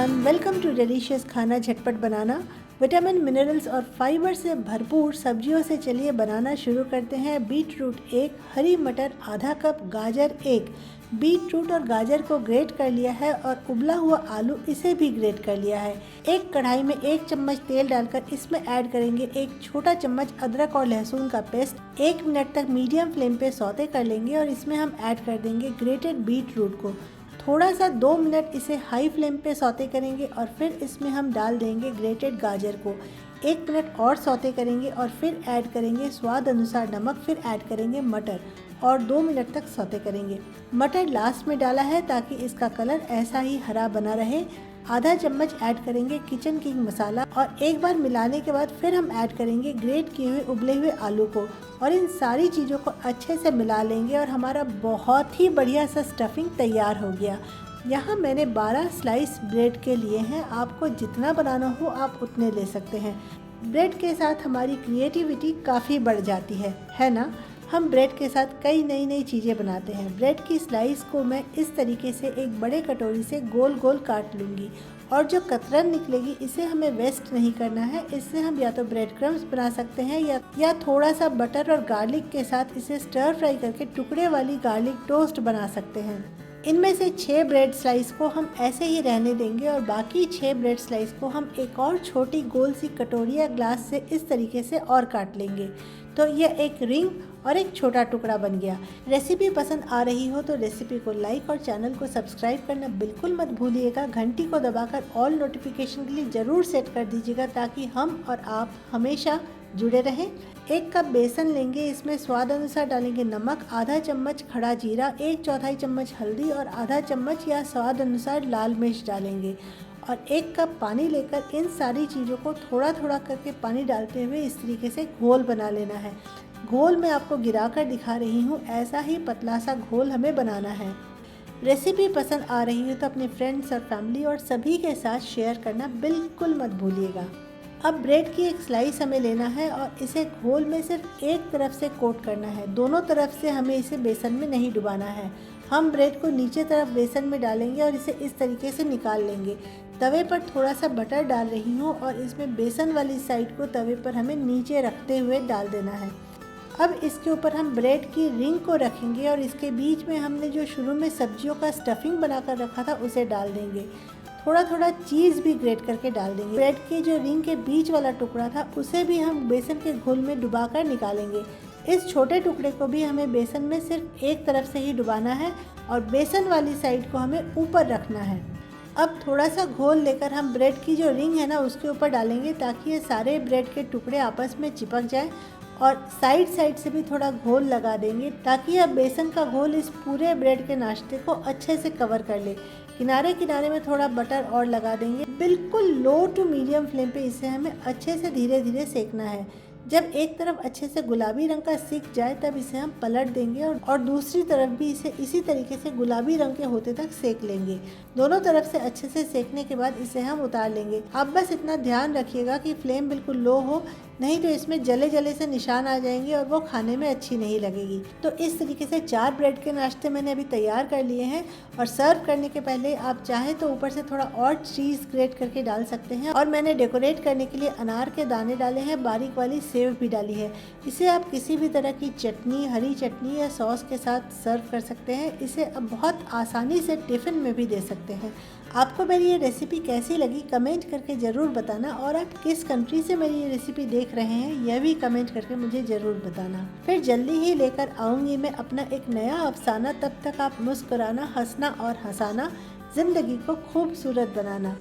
Everyone, welcome to delicious खाना झटपट बनाना। Vitamin, minerals और फाइबर से भरपूर सब्जियों से चलिए बनाना शुरू करते हैं। बीट रूट 1, हरी मटर आधा कप, गाजर 1। बीट रूट और गाजर को ग्रेट कर लिया है और उबला हुआ आलू इसे भी ग्रेट कर लिया है। एक कढ़ाई में 1 चम्मच तेल डालकर इसमें ऐड करेंगे 1 छोटा चम्मच अदरक और लहसुन का पेस्ट। 1 मिनट तक मीडियम फ्लेम पे सौते कर लेंगे और इसमें हम ऐड कर देंगे ग्रेटेड बीट रूट को। थोड़ा सा 2 मिनट इसे हाई फ्लेम पे सौते करेंगे और फिर इसमें हम डाल देंगे ग्रेटेड गाजर को। 1 मिनट और सौते करेंगे और फिर ऐड करेंगे स्वाद अनुसार नमक, फिर ऐड करेंगे मटर और 2 मिनट तक सौते करेंगे। मटर लास्ट में डाला है ताकि इसका कलर ऐसा ही हरा बना रहे। आधा चम्मच ऐड करेंगे किचन किंग मसाला और एक बार मिलाने के बाद फिर हम ऐड करेंगे ग्रेट किए हुए उबले हुए आलू को और इन सारी चीज़ों को अच्छे से मिला लेंगे और हमारा बहुत ही बढ़िया सा स्टफिंग तैयार हो गया। यहाँ मैंने 12 स्लाइस ब्रेड के लिए हैं, आपको जितना बनाना हो आप उतने ले सकते हैं। ब्रेड के साथ हमारी क्रिएटिविटी काफ़ी बढ़ जाती है ना। हम ब्रेड के साथ कई नई नई चीज़ें बनाते हैं। ब्रेड की स्लाइस को मैं इस तरीके से एक बड़े कटोरी से गोल गोल काट लूँगी और जो कतरन निकलेगी इसे हमें वेस्ट नहीं करना है। इससे हम या तो ब्रेड क्रम्स बना सकते हैं या थोड़ा सा बटर और गार्लिक के साथ इसे स्टर फ्राई करके टुकड़े वाली गार्लिक टोस्ट बना सकते हैं। इनमें से 6 ब्रेड स्लाइस को हम ऐसे ही रहने देंगे और बाकी 6 ब्रेड स्लाइस को हम एक और छोटी गोल सी कटोरी या ग्लास से इस तरीके से और काट लेंगे। तो यह एक रिंग और एक छोटा टुकड़ा बन गया। रेसिपी पसंद आ रही हो तो रेसिपी को लाइक और चैनल को सब्सक्राइब करना बिल्कुल मत भूलिएगा। घंटी को दबाकर ऑल नोटिफिकेशन के लिए ज़रूर सेट कर दीजिएगा ताकि हम और आप हमेशा जुड़े रहें। 1 कप बेसन लेंगे, इसमें स्वाद अनुसार डालेंगे नमक, आधा चम्मच खड़ा जीरा, 1/4 चम्मच हल्दी और आधा चम्मच या स्वाद अनुसार लाल मिर्च डालेंगे और 1 कप पानी लेकर इन सारी चीज़ों को थोड़ा थोड़ा करके पानी डालते हुए इस तरीके से घोल बना लेना है। घोल मैं आपको गिराकर दिखा रही हूँ, ऐसा ही पतला सा घोल हमें बनाना है। रेसिपी पसंद आ रही हो तो अपने फ्रेंड्स और फैमिली और सभी के साथ शेयर करना बिल्कुल मत भूलिएगा। अब ब्रेड की एक स्लाइस हमें लेना है और इसे घोल में सिर्फ एक तरफ से कोट करना है, दोनों तरफ से हमें इसे बेसन में नहीं डुबाना है। हम ब्रेड को नीचे तरफ बेसन में डालेंगे और इसे इस तरीके से निकाल लेंगे। तवे पर थोड़ा सा बटर डाल रही हूँ और इसमें बेसन वाली साइड को तवे पर हमें नीचे रखते हुए डाल देना है। अब इसके ऊपर हम ब्रेड की रिंग को रखेंगे और इसके बीच में हमने जो शुरू में सब्जियों का स्टफिंग बनाकर रखा था उसे डाल देंगे। थोड़ा थोड़ा चीज़ भी ग्रेट करके डाल देंगे। ब्रेड की जो रिंग के बीच वाला टुकड़ा था उसे भी हम बेसन के घोल में डुबाकर निकालेंगे। इस छोटे टुकड़े को भी हमें बेसन में सिर्फ एक तरफ से ही डुबाना है और बेसन वाली साइड को हमें ऊपर रखना है। अब थोड़ा सा घोल लेकर हम ब्रेड की जो रिंग है ना उसके ऊपर डालेंगे ताकि ये सारे ब्रेड के टुकड़े आपस में चिपक जाए और साइड साइड से भी थोड़ा घोल लगा देंगे ताकि अब बेसन का घोल इस पूरे ब्रेड के नाश्ते को अच्छे से कवर कर ले। किनारे किनारे में थोड़ा बटर और लगा देंगे। बिल्कुल लो टू मीडियम फ्लेम पे इसे हमें अच्छे से धीरे धीरे सेकना है। जब एक तरफ अच्छे से गुलाबी रंग का सिक जाए तब इसे हम पलट देंगे और दूसरी तरफ भी इसे इसी तरीके से गुलाबी रंग के होते तक सेक लेंगे। दोनों तरफ से अच्छे से सेकने के बाद इसे हम उतार लेंगे। आप बस इतना ध्यान रखिएगा कि फ्लेम बिल्कुल लो हो, नहीं तो इसमें जले जले से निशान आ जाएंगे और वो खाने में अच्छी नहीं लगेगी। तो इस तरीके से 4 ब्रेड के नाश्ते मैंने अभी तैयार कर लिए हैं और सर्व करने के पहले आप चाहे तो ऊपर से थोड़ा और चीज़ ग्रेट करके डाल सकते हैं। और मैंने डेकोरेट करने के लिए अनार के दाने डाले हैं, बारीक वाली सेव भी डाली है। इसे आप किसी भी तरह की चटनी, हरी चटनी या सॉस के साथ सर्व कर सकते हैं। इसे अब बहुत आसानी से टिफ़िन में भी दे सकते हैं। आपको मेरी ये रेसिपी कैसी लगी कमेंट करके ज़रूर बताना और आप किस कंट्री से मेरी ये रेसिपी देख रहे हैं यह भी कमेंट करके मुझे ज़रूर बताना। फिर जल्दी ही लेकर आऊँगी मैं अपना एक नया अफसाना। तब तक आप मुस्कुराना, हंसना और हंसाना, ज़िंदगी को खूबसूरत बनाना।